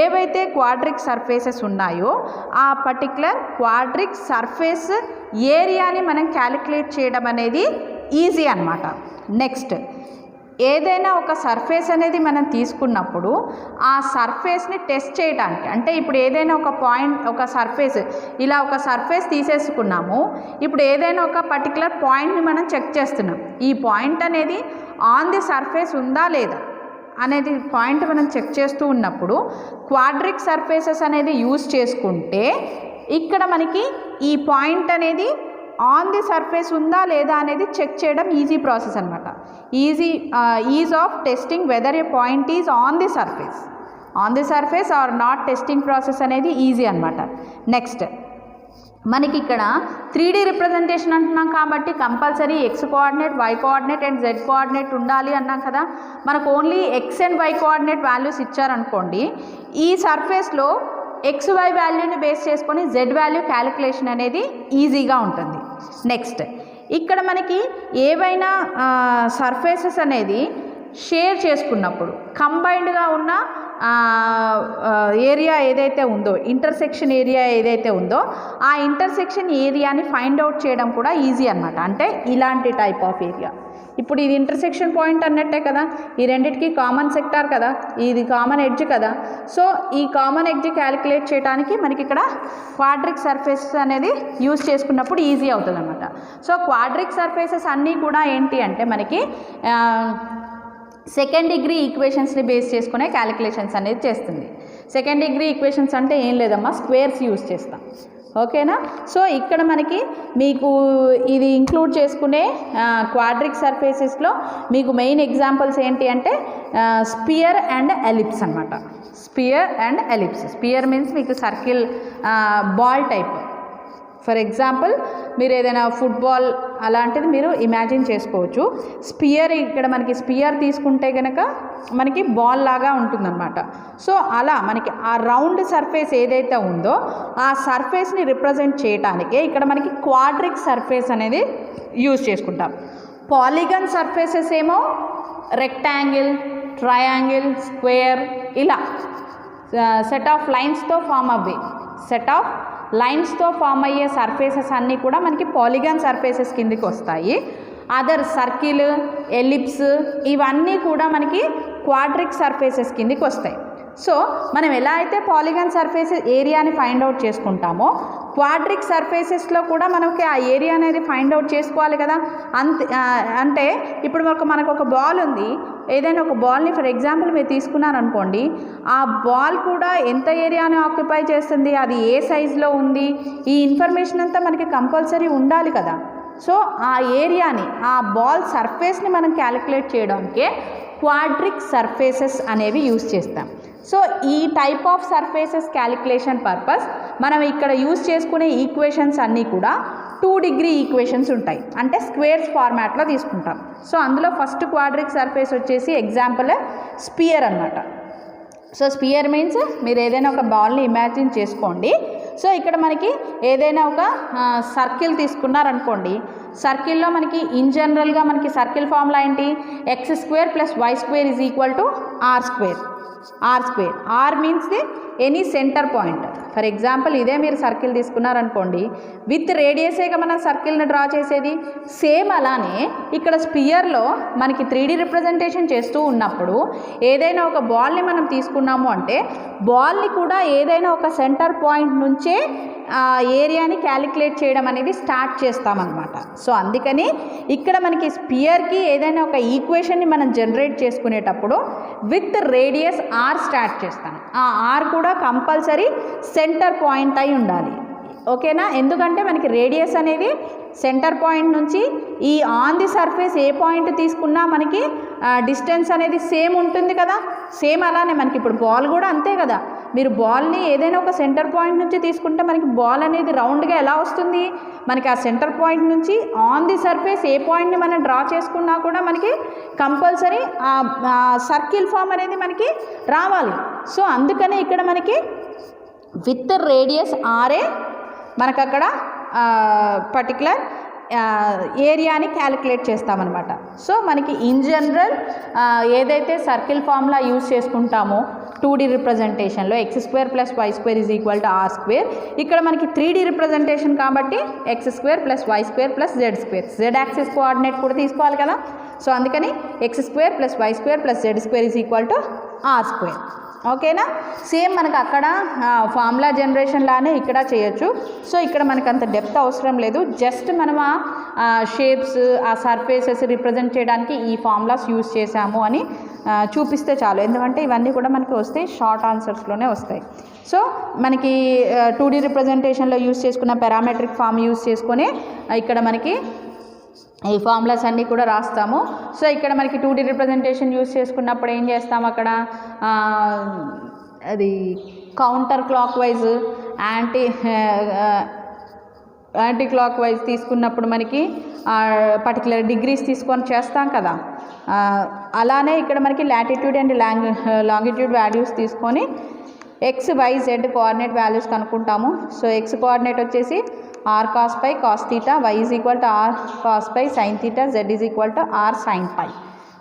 A: ఏవైతే క్వాడ్రిక్ సర్ఫేసెస్ ఉన్నాయో ఆ పర్టికులర్ క్వాడ్రిక్ సర్ఫేస్ ఏరియాని మనం క్యాలిక్యులేట్ చేయడం అనేది ఈజీ అన్నమాట. నెక్స్ట్ ఏదైనా ఒక సర్ఫేస్ అనేది మనం తీసుకున్నప్పుడు ఆ సర్ఫేస్ని టెస్ట్ చేయడానికి, అంటే ఇప్పుడు ఏదైనా ఒక పాయింట్, ఒక సర్ఫేస్ ఇలా ఒక సర్ఫేస్ తీసేసుకున్నాము, ఇప్పుడు ఏదైనా ఒక పర్టికులర్ పాయింట్ని మనం చెక్ చేస్తున్నాం. ఈ పాయింట్ అనేది ఆన్ ది సర్ఫేస్ ఉందా లేదా అనేది పాయింట్ మనం చెక్ చేస్తూ ఉన్నప్పుడు క్వాడ్రిక్ సర్ఫేసెస్ అనేది యూజ్ చేసుకుంటే ఇక్కడ మనకి ఈ పాయింట్ అనేది ఆన్ ది సర్ఫేస్ ఉందా లేదా అనేది చెక్ చేయడం ఈజీ ప్రాసెస్ అనమాట. Ease of testing whether a point is on the surface or not testing process అనేది ఈజీ అనమాట. నెక్స్ట్ మనకి ఇక్కడ 3D రిప్రజెంటేషన్ అంటున్నాం కాబట్టి compulsory X coordinate, why coordinate and Z coordinate ఉండాలి అన్నాం కదా. మనకు only X and Y coordinate values ఇచ్చారనుకోండి, ఈ సర్ఫేస్లో XY వాల్యూని బేస్ చేసుకొని Z వాల్యూ క్యాలిక్యులేషన్ అనేది ఈజీగా ఉంటుంది. నెక్స్ట్ ఇక్కడ మనకి ఏవైనా సర్ఫేసెస్ అనేది షేర్ చేసుకున్నప్పుడు కంబైన్డ్గా ఉన్న ఏరియా ఏదైతే ఉందో, ఇంటర్సెక్షన్ ఏరియా ఏదైతే ఉందో ఆ ఇంటర్సెక్షన్ ఏరియాని ఫైండ్ అవుట్ చేయడం కూడా ఈజీ అన్నమాట. అంటే ఇలాంటి టైప్ ఆఫ్ ఏరియా, ఇప్పుడు ఇది ఇంటర్సెక్షన్ పాయింట్ అన్నట్టే కదా, ఈ రెండింటికి కామన్ సెక్టార్ కదా, ఇది కామన్ ఎడ్జ్ కదా. సో ఈ కామన్ ఎడ్జ్ క్యాలిక్యులేట్ చేయడానికి మనకి ఇక్కడ క్వాడ్రిక్ సర్ఫేస్ అనేది యూజ్ చేసుకున్నప్పుడు ఈజీ అవుతుంది అన్నమాట. సో క్వాడ్రిక్ సర్ఫేసెస్ అన్నీ కూడా ఏంటి అంటే మనకి సెకండ్ డిగ్రీ ఈక్వేషన్స్ని బేస్ చేసుకునే క్యాలిక్యులేషన్స్ అనేది చేస్తుంది. సెకండ్ డిగ్రీ ఈక్వేషన్స్ అంటే ఏం లేదమ్మా, స్క్వేర్స్ యూజ్ చేస్తాం. ఓకేనా? సో ఇక్కడ మనకి మీకు ఇది ఇంక్లూడ్ చేసుకునే క్వాడ్రిక్ సర్ఫేసెస్లో మీకు మెయిన్ ఎగ్జాంపుల్స్ ఏంటి అంటే స్పియర్ అండ్ ఎలిప్స్ అనమాట. స్పియర్ మీన్స్ మీకు circle ball type. For example మీరు ఏదైనా ఫుట్బాల్ అలాంటిది మీరు ఇమాజిన్ చేసుకోవచ్చు. స్పియర్ ఇక్కడ మనకి స్పియర్ తీసుకుంటే కనుక మనకి బాల్ లాగా ఉంటుందన్నమాట. సో అలా మనకి ఆ రౌండ్ సర్ఫేస్ ఏదైతే ఉందో ఆ సర్ఫేస్ని రిప్రజెంట్ చేయడానికే ఇక్కడ మనకి క్వాడ్రిక్ సర్ఫేస్ అనేది యూజ్ చేసుకుంటాం. పాలిగన్ సర్ఫేసెస్ ఏమో రెక్టాంగిల్, ట్రయాంగిల్, స్క్వేర్ ఇలా సెట్ ఆఫ్ లైన్స్తో ఫామ్ అయ్యే సర్ఫేసెస్ అన్నీ కూడా మనకి పాలిగాన్ సర్ఫేసెస్ కిందకి వస్తాయి. అదర్ సర్కిల్, ఎలిప్స్ ఇవన్నీ కూడా మనకి క్వాడ్రిక్ సర్ఫేసెస్ కిందకి వస్తాయి. సో మనం ఎలా అయితే పాలిగాన్ సర్ఫేస్ ఏరియాని ఫైండ్ అవుట్ చేసుకుంటామో క్వాడ్రిక్ సర్ఫేసెస్లో కూడా మనకి ఆ ఏరియా అనేది ఫైండ్ అవుట్ చేసుకోవాలి కదా. అంటే ఇప్పుడు మనకు ఒక బాల్ ఉంది, ఏదైనా ఒక బాల్ని ఫర్ ఎగ్జాంపుల్ మీరు తీసుకున్నారనుకోండి, ఆ బాల్ కూడా ఎంత ఏరియాని ఆక్యుపై చేస్తుంది, అది ఏ సైజులో ఉంది, ఈ ఇన్ఫర్మేషన్ అంతా మనకి కంపల్సరీ ఉండాలి కదా. సో ఆ ఏరియాని, ఆ బాల్ సర్ఫేస్ని మనం క్యాలిక్యులేట్ చేయడానికే క్వాడ్రిక్ సర్ఫేసెస్ అనేవి యూజ్ చేస్తాం. సో ఈ type of surfaces calculation purpose మనం ఇక్కడ యూజ్ చేసుకునే ఈక్వేషన్స్ అన్నీ కూడా 2 డిగ్రీ ఈక్వేషన్స్ ఉంటాయి, అంటే స్క్వేర్స్ ఫార్మాట్లో తీసుకుంటాం. సో అందులో ఫస్ట్ క్వాడ్రిక్ సర్ఫేస్ వచ్చేసి ఎగ్జాంపుల్ స్పియర్ అన్నమాట. సో స్పియర్ మీన్స్ మీరు ఏదైనా ఒక బాల్ని ఇమాజిన్ చేసుకోండి. సో ఇక్కడ మనకి ఏదైనా ఒక సర్కిల్ తీసుకున్నారనుకోండి, సర్కిల్లో మనకి ఇన్ జనరల్గా మనకి సర్కిల్ ఫార్ములా ఏంటి, x² + y² = r². R means the any centre point. For example ఇదే మీరు సర్కిల్ తీసుకున్నారనుకోండి, విత్ రేడియసేగా మనం సర్కిల్ని డ్రా చేసేది. సేమ్ అలానే ఇక్కడ స్పియర్లో మనకి 3D రిప్రజెంటేషన్ చేస్తూ ఉన్నప్పుడు ఏదైనా ఒక బాల్ని మనం తీసుకున్నాము అంటే బాల్ని కూడా ఏదైనా ఒక సెంటర్ పాయింట్ నుంచే ఏరియాని క్యాలిక్యులేట్ చేయడం అనేది స్టార్ట్ చేస్తామన్నమాట. సో అందుకని ఇక్కడ మనకి స్పియర్కి ఏదైనా ఒక ఈక్వేషన్ని మనం జనరేట్ చేసుకునేటప్పుడు విత్ రేడియస్ ఆర్ స్టార్ట్ చేస్తాం. ఆ ఆర్ కూడా కంపల్సరీ సెంటర్ పాయింట్ అయి ఉండాలి, ఓకేనా. ఎందుకంటే మనకి రేడియస్ అనేది సెంటర్ పాయింట్ నుంచి ఈ on the surface A point తీసుకున్నా మనకి డిస్టెన్స్ అనేది సేమ్ ఉంటుంది కదా. సేమ్ అలానే మనకి ఇప్పుడు బాల్ కూడా అంతే కదా. మీరు బాల్ని ఏదైనా ఒక సెంటర్ పాయింట్ నుంచి తీసుకుంటే మనకి బాల్ అనేది రౌండ్గా ఎలా వస్తుంది, మనకి ఆ సెంటర్ పాయింట్ నుంచి ఆన్ ది సర్ఫేస్ ఏ పాయింట్ని మనం డ్రా చేసుకున్నా కూడా మనకి కంపల్సరీ ఆ సర్కిల్ ఫామ్ అనేది మనకి రావాలి. సో అందుకనే ఇక్కడ మనకి విత్ రేడియస్ ఆరే మనకు అక్కడ పర్టికులర్ ఏరియాని క్యాలిక్యులేట్ చేస్తామన్నమాట. సో మనకి ఇన్ జనరల్ ఏదైతే సర్కిల్ ఫార్ములా యూజ్ చేసుకుంటామో 2D రిప్రజెంటేషన్లో x² + y² = r². ఇక్కడ మనకి 3D రిప్రజెంటేషన్ కాబట్టి x² + y² + z². z axis coordinate కూడా తీసుకోవాలి కదా. సో అందుకని x² + y² + z² = r². ఓకేనా. సేమ్ మనకు అక్కడ ఫార్ములా జనరేషన్ లానే ఇక్కడ చేయొచ్చు. సో ఇక్కడ మనకు అంత డెప్త్ అవసరం లేదు, జస్ట్ మనం ఆ షేప్స్, ఆ సర్ఫేసెస్ రిప్రజెంట్ చేయడానికి ఈ ఫార్ములాస్ యూజ్ చేసాము అని చూపిస్తే చాలు. ఎందుకంటే ఇవన్నీ కూడా మనకి వస్తాయి, షార్ట్ ఆన్సర్స్లోనే వస్తాయి. సో మనకి 2D రిప్రజెంటేషన్లో యూజ్ చేసుకున్న పారామెట్రిక్ ఫామ్ యూజ్ చేసుకొని ఇక్కడ మనకి ఈ ఫార్ములాస్ అన్నీ కూడా రాస్తాము. సో ఇక్కడ మనకి 2D రిప్రజెంటేషన్ యూజ్ చేసుకున్నప్పుడు ఏం చేస్తాము, అక్కడ అది counter clock wise, anti clock wise తీసుకున్నప్పుడు మనకి పర్టికులర్ డిగ్రీస్ తీసుకొని చేస్తాం కదా. అలానే ఇక్కడ మనకి లాటిట్యూడ్ అండ్ లాంగిట్యూడ్ వాల్యూస్ తీసుకొని x, y, z coordinate values కనుక్కుంటాము. సో x కోఆర్డినేట్ వచ్చేసి r cos pi cos theta, y = r cos pi sin theta, z = r sin pi.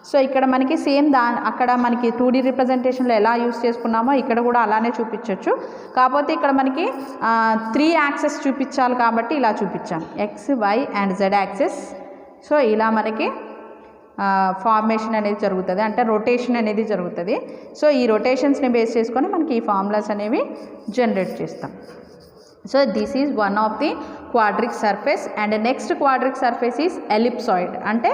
A: So ఇక్కడ మనకి సేమ్ అక్కడ మనకి 2D రిప్రజెంటేషన్లో ఎలా యూస్ చేసుకున్నామో ఇక్కడ కూడా అలానే చూపించవచ్చు. కాకపోతే ఇక్కడ మనకి 3 యాక్సెస్ చూపించాలి కాబట్టి ఇలా చూపించాం, x, y and z access. So ఇలా మనకి ఫార్మేషన్ అనేది జరుగుతుంది, అంటే రొటేషన్ అనేది జరుగుతుంది. సో ఈ రొటేషన్స్ని బేస్ చేసుకొని మనకి ఈ ఫార్ములాస్ అనేవి జనరేట్ చేస్తాం. So this is one of the quadric surface. And next quadric surface is ellipsoid, అంటే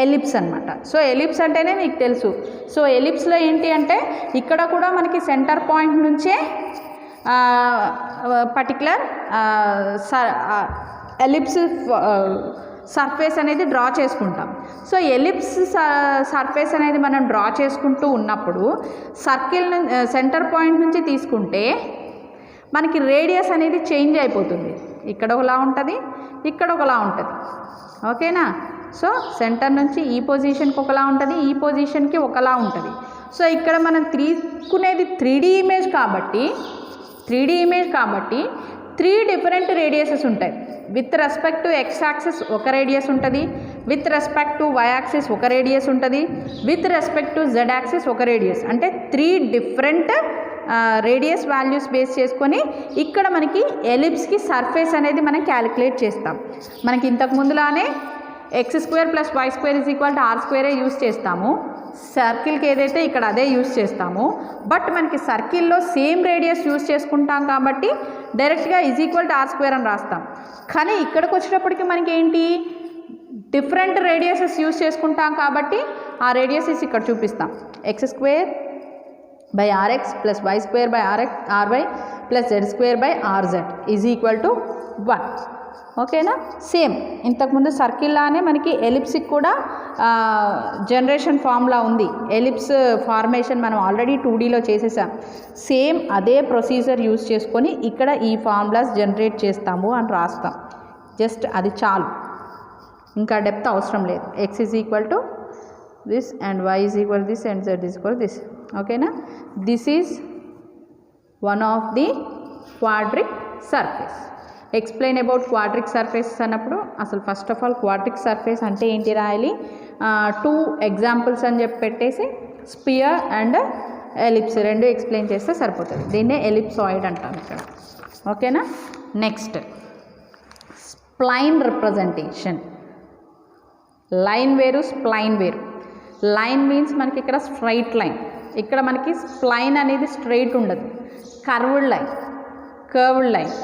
A: ఎలిప్స్ అనమాట. సో ఎలిప్స్ అంటేనే మీకు తెలుసు. సో ఎలిప్స్లో ఏంటి అంటే ఇక్కడ కూడా మనకి సెంటర్ పాయింట్ నుంచే పర్టికులర్ ఎలిప్స్ సర్ఫేస్ అనేది డ్రా చేసుకుంటాం. సో ఎలిప్స్ సర్ఫేస్ అనేది మనం డ్రా చేసుకుంటూ ఉన్నప్పుడు సర్కిల్ సెంటర్ పాయింట్ నుంచి తీసుకుంటే మనకి రేడియస్ అనేది చేంజ్ అయిపోతుంది. ఇక్కడ ఒకలా ఉంటుంది, ఇక్కడ ఒకలా ఉంటుంది, ఓకేనా. సో సెంటర్ నుంచి ఈ పొజిషన్కి ఒకలా ఉంటుంది, ఈ పొజిషన్కి ఒకలా ఉంటుంది. సో ఇక్కడ మనం తీసుకునేది 3D ఇమేజ్ కాబట్టి 3 డిఫరెంట్ రేడియసెస్ ఉంటాయి. With respect to x axis ఒక రేడియస్ ఉంటుంది, with respect to y axis ఒక రేడియస్ ఉంటుంది, with respect to z axis ఒక రేడియస్. అంటే 3 డిఫరెంట్ రేడియస్ వాల్యూస్ బేస్ చేసుకొని ఇక్కడ మనకి ఎలిప్స్కి సర్ఫేస్ అనేది మనం క్యాలిక్యులేట్ చేస్తాం. మనకి ఇంతకు ముందులానే x² + y² = r² యూస్ చేస్తాము. సర్కిల్కి ఏదైతే ఇక్కడ అదే యూస్ చేస్తామో, బట్ మనకి సర్కిల్లో సేమ్ రేడియస్ యూస్ చేసుకుంటాం కాబట్టి డైరెక్ట్గా r² అని రాస్తాం. కానీ ఇక్కడికి వచ్చేటప్పటికి మనకి ఏంటి, డిఫరెంట్ రేడియసెస్ యూస్ చేసుకుంటాం కాబట్టి ఆ రేడియసెస్ ఇక్కడ చూపిస్తాం. x² / rx + y² / ry + z² / rz = 1. ఓకేనా. సేమ్ ఇంతకుముందు సర్కిల్ లానే మనకి ఎలిప్స్కి కూడా జనరేషన్ ఫార్ములా ఉంది. ఎలిప్స్ ఫార్మేషన్ మనం ఆల్రెడీ 2Dలో చేసేసాం. సేమ్ అదే ప్రొసీజర్ యూజ్ చేసుకొని ఇక్కడ ఈ ఫార్ములాస్ జనరేట్ చేస్తాము అని రాస్తాం. జస్ట్ అది చాలు, ఇంకా డెప్త్ అవసరం లేదు. x = this and y = this and z = this. ఓకేనా. This is one of the quadric surface. Explain about quadric surfaces అన్నప్పుడు అసలు first of all quadric surface అంటే ఏంటి రాయాలి. 2 ఎగ్జాంపుల్స్ అని చెప్పి పెట్టేసి స్పియర్ అండ్ ఎలిప్స్ 2 ఎక్స్ప్లెయిన్ చేస్తే సరిపోతుంది. దీన్నే ఎలిప్సాయిడ్ అంటాం ఇక్కడ. ఓకేనా. Next spline representation. లైన్ వేరు, స్ప్లైన్ వేరు. లైన్ మీన్స్ మనకి ఇక్కడ స్ట్రైట్ లైన్, ఇక్కడ మనకి స్ప్లైన్ అనేది స్ట్రైట్ ఉండదు, curved line, curved line.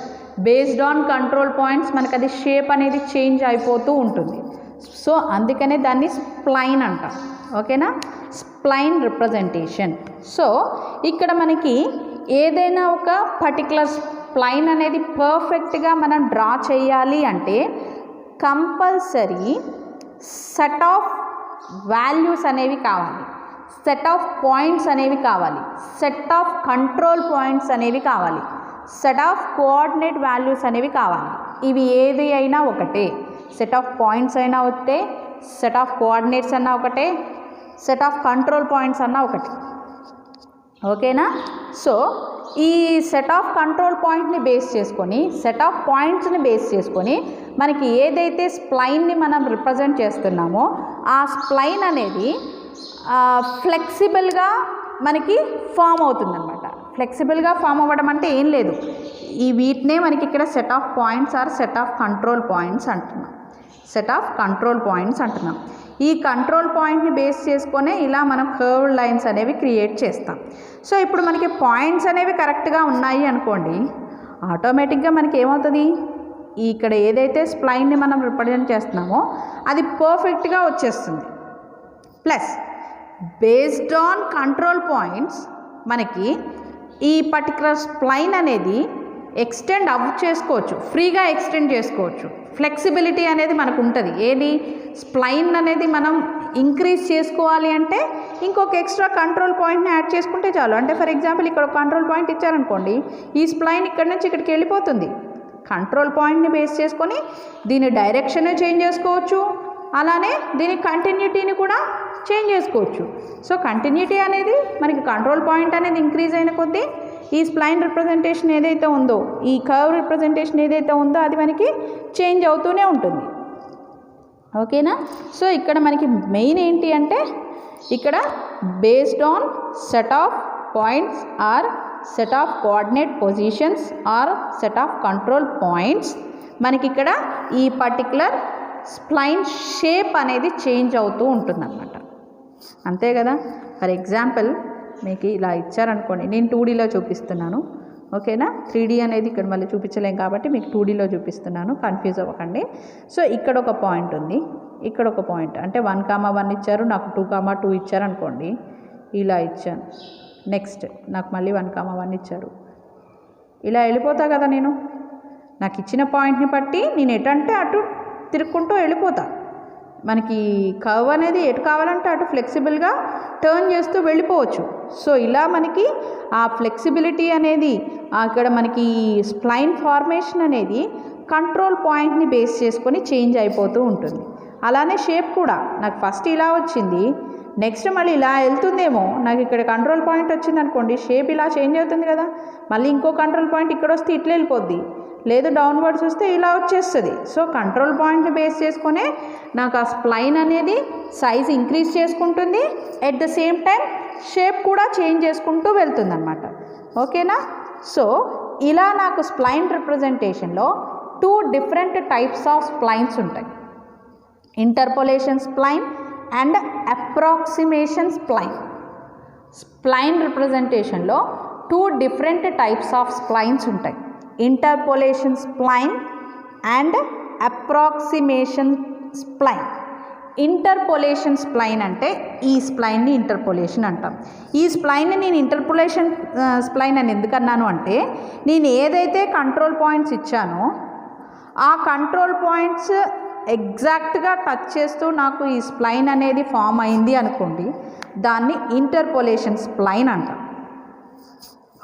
A: Based on control points మనకు అది షేప్ అనేది చేంజ్ అయిపోతూ ఉంటుంది. సో అందుకనే దాన్ని స్ప్లైన్ అంటాం. ఓకేనా. Spline representation. సో ఇక్కడ మనకి ఏదైనా ఒక పర్టికులర్ స్ప్లైన్ అనేది పర్ఫెక్ట్గా మనం డ్రా చేయాలి అంటే కంపల్సరీ సెట్ ఆఫ్ వాల్యూస్ అనేవి కావాలి, సెట్ ఆఫ్ పాయింట్స్ అనేవి కావాలి, సెట్ ఆఫ్ కంట్రోల్ పాయింట్స్ అనేవి కావాలి, సెట్ ఆఫ్ కోఆర్డినేట్ వాల్యూస్ అనేవి కావాలి. ఇవి ఏది అయినా ఒకటే, సెట్ ఆఫ్ పాయింట్స్ అయినా ఒకటే, సెట్ ఆఫ్ కోఆర్డినేట్స్ అన్నా ఒకటే, సెట్ ఆఫ్ కంట్రోల్ పాయింట్స్ అన్నా ఒకటి. ఓకేనా. సో ఈ సెట్ ఆఫ్ కంట్రోల్ పాయింట్ని బేస్ చేసుకొని, సెట్ ఆఫ్ పాయింట్స్ని బేస్ చేసుకొని మనకి ఏదైతే స్ప్లైన్ని మనం రిప్రజెంట్ చేస్తున్నామో ఆ స్ప్లైన్ అనేది ఫ్లెక్సిబుల్గా మనకి ఫామ్ అవుతుందన్నమాట. ఫ్లెక్సిబుల్గా ఫామ్ అవ్వడం అంటే ఏం లేదు, ఈ వీటినే మనకి ఇక్కడ set of points or set of control points అంటున్నాం. సెట్ ఆఫ్ కంట్రోల్ పాయింట్స్ అంటున్నాం. ఈ కంట్రోల్ పాయింట్ని బేస్ చేసుకొనే ఇలా మనం కర్వ్డ్ లైన్స్ అనేవి క్రియేట్ చేస్తాం. సో ఇప్పుడు మనకి పాయింట్స్ అనేవి కరెక్ట్గా ఉన్నాయి అనుకోండి, ఆటోమేటిక్గా మనకి ఏమవుతుంది, ఇక్కడ ఏదైతే స్ప్లైన్ని మనం రిప్రజెంట్ చేస్తున్నామో అది పర్ఫెక్ట్గా వచ్చేస్తుంది. Plus based on control points మనకి ఈ పర్టికులర్ స్ప్లైన్ అనేది ఎక్స్టెండ్ చేసుకోవచ్చు, ఫ్రీగా ఎక్స్టెండ్ చేసుకోవచ్చు. ఫ్లెక్సిబిలిటీ అనేది మనకు ఉంటుంది. ఏది, స్ప్లైన్ అనేది మనం ఇంక్రీజ్ చేసుకోవాలి అంటే ఇంకొక ఎక్స్ట్రా కంట్రోల్ పాయింట్ని యాడ్ చేసుకుంటే చాలు. అంటే ఫర్ ఎగ్జాంపుల్ ఇక్కడ ఒక కంట్రోల్ పాయింట్ ఇచ్చారనుకోండి, ఈ స్ప్లైన్ ఇక్కడ నుంచి ఇక్కడికి వెళ్ళిపోతుంది. కంట్రోల్ పాయింట్ని బేస్ చేసుకొని దీని డైరెక్షన్ చేంజ్ చేసుకోవచ్చు, అలానే దీని కంటిన్యూటీని కూడా చేంజ్ చేసుకోవచ్చు. సో కంటిన్యూటీ అనేది మనకి కంట్రోల్ పాయింట్ అనేది ఇంక్రీజ్ అయిన కొద్దీ ఈ స్ప్లైన్ రిప్రజెంటేషన్ ఏదైతే ఉందో, ఈ కర్వ్ రిప్రజెంటేషన్ ఏదైతే ఉందో అది మనకి చేంజ్ అవుతూనే ఉంటుంది. ఓకేనా. సో ఇక్కడ మనకి మెయిన్ ఏంటి అంటే ఇక్కడ based on set of points or set of coordinate positions or set of control points మనకి ఇక్కడ ఈ పర్టికులర్ స్ప్లైన్ షేప్ అనేది చేంజ్ అవుతూ ఉంటుందన్నమాట. అంతే కదా. ఫర్ ఎగ్జాంపుల్ మీకు ఇలా ఇచ్చారనుకోండి, నేను 2Dలో చూపిస్తున్నాను. ఓకేనా. 3D అనేది ఇక్కడ మళ్ళీ చూపించలేం కాబట్టి మీకు 2Dలో చూపిస్తున్నాను, కన్ఫ్యూజ్ అవ్వకండి. సో ఇక్కడ ఒక పాయింట్ ఉంది, ఇక్కడ ఒక పాయింట్, అంటే 1,1 ఇచ్చారు, నాకు 2,2 ఇచ్చారు అనుకోండి, ఇలా ఇచ్చాను. నెక్స్ట్ నాకు మళ్ళీ 1,1 ఇచ్చారు, ఇలా వెళ్ళిపోతా కదా నేను. నాకు ఇచ్చిన పాయింట్ని బట్టి నేను ఎటంటే అటు తిరుక్కుంటూ వెళ్ళిపోతా. మనకి కర్వ్ అనేది ఎటు కావాలంటే అటు ఫ్లెక్సిబుల్గా టర్న్ చేస్తూ వెళ్ళిపోవచ్చు. సో ఇలా మనకి ఆ ఫ్లెక్సిబిలిటీ అనేది అక్కడ మనకి స్ప్లైన్ ఫార్మేషన్ అనేది కంట్రోల్ పాయింట్ని బేస్ చేసుకొని చేంజ్ అయిపోతూ ఉంటుంది. అలానే షేప్ కూడా నాకు ఫస్ట్ ఇలా వచ్చింది, నెక్స్ట్ మళ్ళీ ఇలా వెళ్తుందేమో, నాకు ఇక్కడ కంట్రోల్ పాయింట్ వచ్చింది అనుకోండి, షేప్ ఇలా చేంజ్ అవుతుంది కదా, మళ్ళీ ఇంకో కంట్రోల్ పాయింట్ ఇక్కడ వస్తే ఇట్లా వెళ్ళిపోద్ది, లేదు డౌన్వర్డ్స్ వస్తే ఇలా వచ్చేస్తుంది. సో కంట్రోల్ పాయింట్ని బేస్ చేసుకునే నాకు ఆ స్ప్లైన్ అనేది సైజ్ ఇంక్రీజ్ చేసుకుంటుంది, at the same time shape కూడా చేంజ్ చేసుకుంటూ వెళ్తుంది అన్నమాట. ఓకేనా. సో ఇలా నాకు స్ప్లైన్ రిప్రజెంటేషన్లో 2 డిఫరెంట్ టైప్స్ ఆఫ్ స్ప్లైన్స్ ఉంటాయి. Interpolation spline and approximation spline. Spline రిప్రజెంటేషన్లో 2 డిఫరెంట్ టైప్స్ ఆఫ్ స్ప్లైన్స్ ఉంటాయి, interpolation spline and approximation spline. Interpolation spline అంటే ఈ స్ప్లైన్ని ఇంటర్పోలేషన్ అంటాం. ఈ స్ప్లైన్ని నేను ఇంటర్పోలేషన్ స్ప్లైన్ అని ఎందుకన్నాను అంటే, నేను ఏదైతే కంట్రోల్ పాయింట్స్ ఇచ్చానో ఆ కంట్రోల్ పాయింట్స్ ఎగ్జాక్ట్గా టచ్ చేస్తూ నాకు ఈ స్ప్లైన్ అనేది ఫామ్ అయింది అనుకోండి, దాన్ని ఇంటర్పోలేషన్ స్ప్లైన్ అంటాం.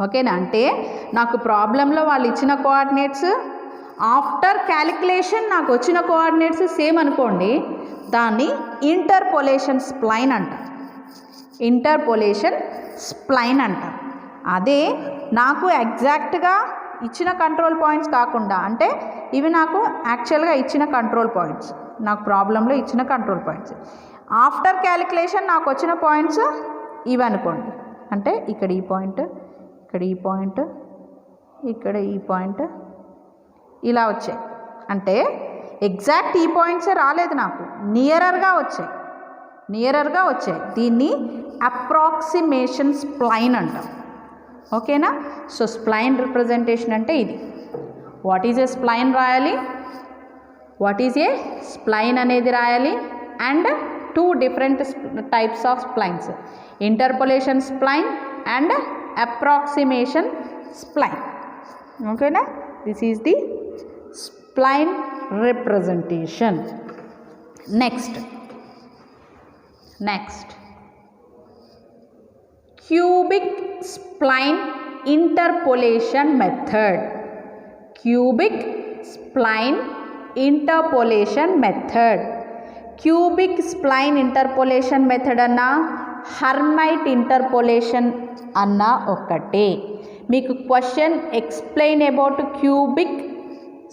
A: ఓకేనా? అంటే నాకు ప్రాబ్లంలో వాళ్ళు ఇచ్చిన కోఆర్డినేట్స్ ఆఫ్టర్ క్యాలిక్యులేషన్ నాకు వచ్చిన కోఆర్డినేట్స్ సేమ్ అనుకోండి, దాన్ని ఇంటర్పోలేషన్ స్ప్లైన్ అంటాం. ఇంటర్పోలేషన్ స్ప్లైన్ అంటాం. అదే నాకు ఎగ్జాక్ట్గా ఇచ్చిన కంట్రోల్ పాయింట్స్ కాకుండా, అంటే ఇవి నాకు యాక్చువల్గా ఇచ్చిన కంట్రోల్ పాయింట్స్, నాకు ప్రాబ్లంలో ఇచ్చిన కంట్రోల్ పాయింట్స్, ఆఫ్టర్ క్యాలిక్యులేషన్ నాకు వచ్చిన పాయింట్స్ ఇవి అనుకోండి. అంటే ఇక్కడ ఈ పాయింట్, ఇక్కడ ఈ పాయింట్, ఇక్కడ ఈ పాయింట్ ఇలా వచ్చాయి. అంటే ఎగ్జాక్ట్ ఈ పాయింట్సే రాలేదు, నాకు నియరర్గా వచ్చాయి. దీన్ని అప్రాక్సిమేషన్ స్ప్లైన్ అంటాం. ఓకేనా? సో స్ప్లైన్ రిప్రజెంటేషన్ అంటే ఇది. వాట్ ఈజ్ ఏ స్ప్లైన్ రాయాలి, వాట్ ఈజ్ ఏ స్ప్లైన్ అనేది రాయాలి, and 2 different types of splines, interpolation spline and approximation spline. ఓకేనా? This is the spline representation. Next cubic spline interpolation method. Cubic spline interpolation method. Cubic spline interpolation method అన్నా హర్మైట్ interpolation అన్నా ఒకటే. మీకు question explain about cubic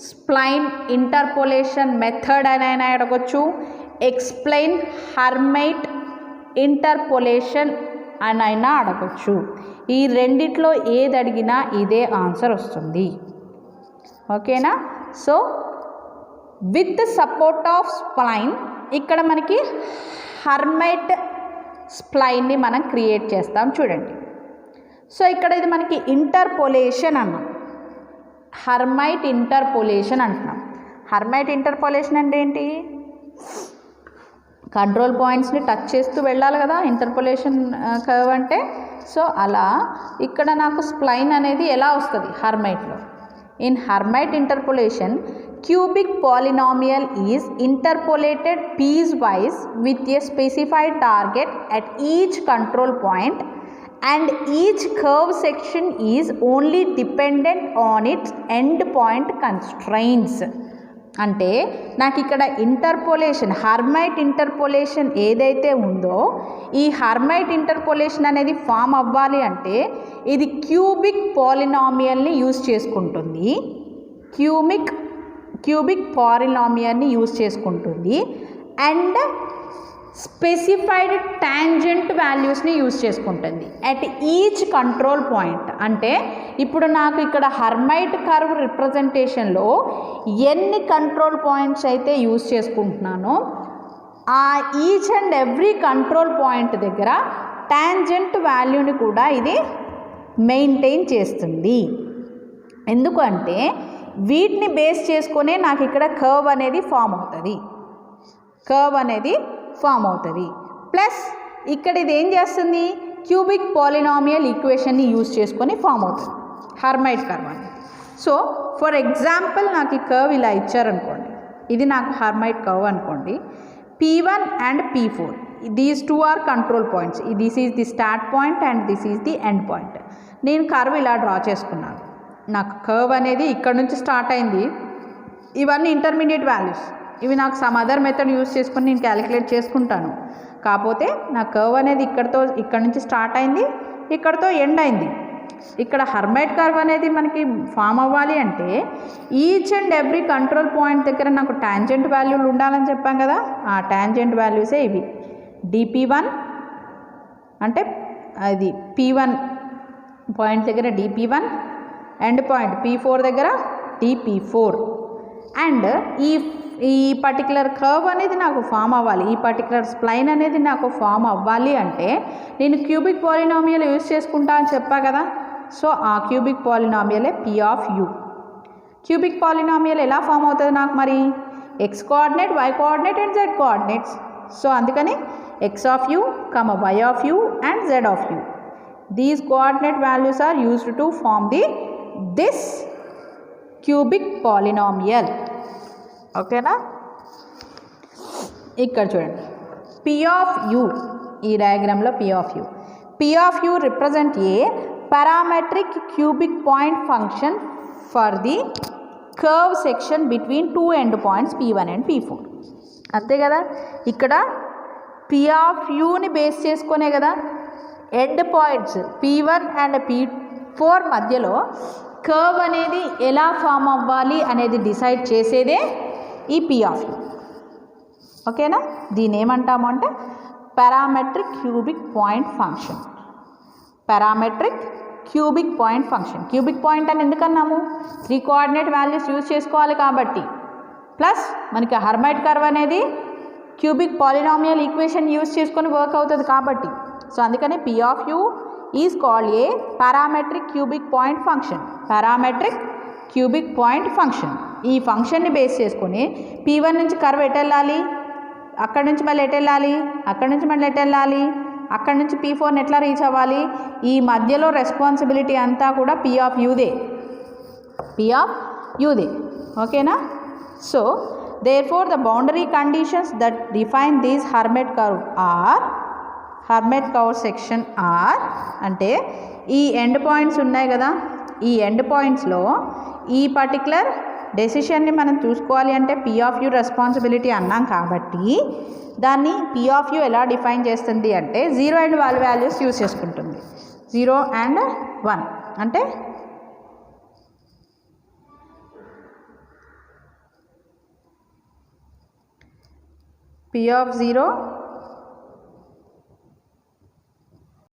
A: spline interpolation method అని అయినా అడగొచ్చు, explain హర్మైట్ interpolation అని అయినా అడగొచ్చు. ఈ రెండిట్లో ఏది అడిగినా ఇదే ఆన్సర్ వస్తుంది. ఓకేనా? So with support of spline, ఇక్కడ మనకి హర్మైట్ స్ప్లైన్ని మనం క్రియేట్ చేస్తాం. చూడండి, సో ఇక్కడ ఇది మనకి ఇంటర్పోలేషన్ అన్నాం, హర్మైట్ ఇంటర్పోలేషన్ అంటున్నాం. హర్మైట్ ఇంటర్పోలేషన్ అంటే ఏంటి? కంట్రోల్ పాయింట్స్ని టచ్ చేస్తూ వెళ్ళాలి కదా ఇంటర్పోలేషన్ కర్వ్ అంటే. సో అలా ఇక్కడ నాకు స్ప్లైన్ అనేది ఎలా వస్తుంది హర్మైట్లో? In Hermite interpolation, cubic polynomial is interpolated piecewise with a specified target at each control point and each curve section is only dependent on its end point constraints. అంటే నాకు ఇక్కడ ఇంటర్పోలేషన్, హర్మైట్ ఇంటర్పోలేషన్ ఏదైతే ఉందో, ఈ హర్మైట్ interpolation అనేది form అవ్వాలి అంటే ఇది క్యూబిక్ పాలినామియల్ని యూజ్ చేసుకుంటుంది. క్యూబిక్ పాలినామియల్ని యూజ్ చేసుకుంటుంది అండ్ స్పెసిఫైడ్ టాంజెంట్ వాల్యూస్ని యూజ్ చేసుకుంటుంది అట్ ఈచ్ కంట్రోల్ పాయింట్. అంటే ఇప్పుడు నాకు ఇక్కడ హర్మైట్ కర్వ్ రిప్రజెంటేషన్లో ఎన్ని కంట్రోల్ పాయింట్స్ అయితే యూజ్ చేసుకుంటున్నానో ఆ each and every control point దగ్గర టాంజెంట్ వాల్యూని కూడా ఇది మెయింటైన్ చేస్తుంది. ఎందుకంటే వీటిని బేస్ చేసుకునే నాకు ఇక్కడ కర్వ్ అనేది ఫామ్ అవుతుంది. ప్లస్ ఇక్కడ ఇది ఏం చేస్తుంది? క్యూబిక్ పాలినామియల్ ఈక్వేషన్ని యూజ్ చేసుకొని ఫామ్ అవుతుంది హర్మైట్ కర్వ్ అని. సో ఫర్ ఎగ్జాంపుల్ నాకు ఈ కర్వ్ ఇలా ఇచ్చారనుకోండి, ఇది నాకు హర్మైట్ కర్వ్ అనుకోండి. P1 and P4, these two are control points. This is the start point and this is the end point. నేను కర్వ్ ఇలా డ్రా చేసుకున్నాను. నాకు కర్వ్ అనేది ఇక్కడ నుంచి స్టార్ట్ అయింది. ఇవన్నీ ఇంటర్మీడియట్ వాల్యూస్, ఇవి నాకు సమ్ అదర్ మెథడ్ యూజ్ చేసుకొని నేను క్యాలిక్యులేట్ చేసుకుంటాను. కాకపోతే నా కర్వ్ అనేది ఇక్కడ నుంచి స్టార్ట్ అయింది, ఇక్కడతో ఎండ్ అయింది. ఇక్కడ హర్మైట్ కర్వ్ అనేది మనకి ఫామ్ అవ్వాలి అంటే each and every control point దగ్గర నాకు టాంజెంట్ వాల్యూలు ఉండాలని చెప్పాం కదా, ఆ టాంజెంట్ వాల్యూసే ఇవి. dp1 అంటే అది p1 పాయింట్ దగ్గర dp1, ఎండ్ పాయింట్ p4 దగ్గర dp4. అండ్ ఈ పర్టికులర్ కర్వ్ అనేది నాకు ఫామ్ అవ్వాలి, ఈ పర్టికులర్ స్ప్లైన్ అనేది నాకు ఫామ్ అవ్వాలి అంటే నేను క్యూబిక్ పాలినామియల్ యూజ్ చేసుకుంటా అని చెప్పా కదా. సో ఆ క్యూబిక్ పాలినామియలే p of u. Cubic polynomial ఎలా ఫామ్ అవుతుంది నాకు మరి? X coordinate, why coordinate and z coordinates. So అందుకని x of u, y of u and z of u. These coordinate values are used to form this cubic polynomial. ఓకేనా? ఇక్కడ చూడండి, p of u, ఈ డయాగ్రామ్లో p of u. P of u represent a parametric cubic point function for the curve section between two end points P1 and P4. అంతే కదా. ఇక్కడ P of uni base చేసుకునే కదా end points P1 and P4 మధ్యలో curve అనేది ఎలా form అవ్వాలి అనేది డిసైడ్ చేసేదే ఈ పి ఆఫ్ యూ. ఓకేనా? దీని ఏమంటాము అంటే parametric cubic point function. Parametric cubic point function. Cubic point అని ఎందుకన్నాము? 3 కోఆర్డినేట్ వాల్యూస్ యూజ్ చేసుకోవాలి కాబట్టి, ప్లస్ మనకి హర్మైట్ కర్వ్ అనేది క్యూబిక్ పాలినామియల్ ఈక్వేషన్ యూజ్ చేసుకొని వర్క్ అవుతుంది కాబట్టి. సో అందుకని P of you is called a parametric cubic point function. Parametric cubic point function. ఈ ఫంక్షన్ని బేస్ చేసుకొని P1 నుంచి కర్వ్ ఎటు వెళ్ళాలి, అక్కడి నుంచి మళ్ళీ ఎటు వెళ్ళాలి, అక్కడి నుంచి మళ్ళీ ఎటు వెళ్ళాలి, అక్కడి నుంచి P4ని ఎట్లా రీచ్ అవ్వాలి, ఈ మధ్యలో రెస్పాన్సిబిలిటీ అంతా కూడా పి ఆఫ్ యూదే. పి ఆఫ్ యూదే. ఓకేనా? So therefore the boundary conditions that define these Hermite curve are Hermite curve section are అంటే ఈ ఎండ్ పాయింట్స్ ఉన్నాయి కదా, ఈ ఎండ్ పాయింట్స్లో ఈ పర్టికులర్ డెసిషన్ని మనం చూసుకోవాలి అంటే పి ఆఫ్ యూ రెస్పాన్సిబిలిటీ అన్నాం కాబట్టి దాన్ని పి ఆఫ్ యూ ఎలా డిఫైన్ చేస్తుంది అంటే 0 అండ్ 1 వాల్యూస్ యూజ్ చేసుకుంటుంది. 0 అండ్ 1 అంటే P of 0